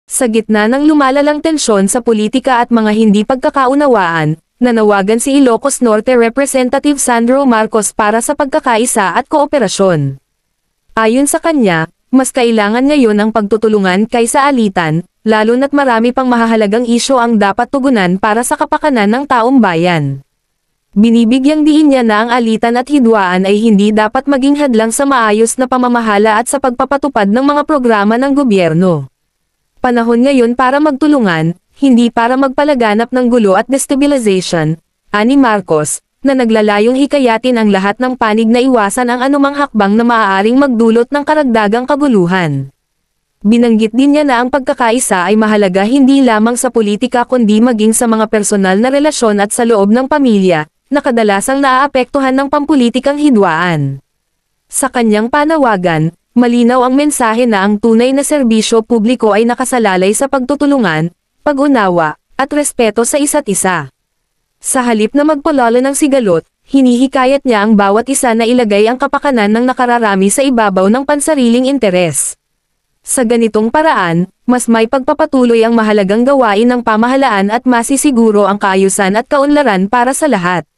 Sa gitna ng lumalalang tensyon sa politika at mga hindi pagkakaunawaan, nanawagan si Ilocos Norte Representative Sandro Marcos para sa pagkakaisa at kooperasyon. Ayon sa kanya, mas kailangan ngayon ang pagtutulungan kaysa alitan, lalo na't marami pang mahahalagang isyu ang dapat tugunan para sa kapakanan ng taong bayan. Binibigyang diin niya na ang alitan at hidwaan ay hindi dapat maging hadlang sa maayos na pamamahala at sa pagpapatupad ng mga programa ng gobyerno. Panahon ngayon para magtulungan, hindi para magpalaganap ng gulo at destabilization, ani Marcos, na naglalayong hikayatin ang lahat ng panig na iwasan ang anumang hakbang na maaaring magdulot ng karagdagang kaguluhan. Binanggit din niya na ang pagkakaisa ay mahalaga hindi lamang sa politika kundi maging sa mga personal na relasyon at sa loob ng pamilya, na kadalasang naaapektuhan ng pampulitikang hidwaan. Sa kanyang panawagan, malinaw ang mensahe na ang tunay na serbisyo publiko ay nakasalalay sa pagtutulungan, pag-unawa, at respeto sa isa't isa. Sa halip na magpalalo ng sigalot, hinihikayat niya ang bawat isa na ilagay ang kapakanan ng nakararami sa ibabaw ng pansariling interes. Sa ganitong paraan, mas may pagpapatuloy ang mahalagang gawain ng pamahalaan at masisiguro ang kaayusan at kaunlaran para sa lahat.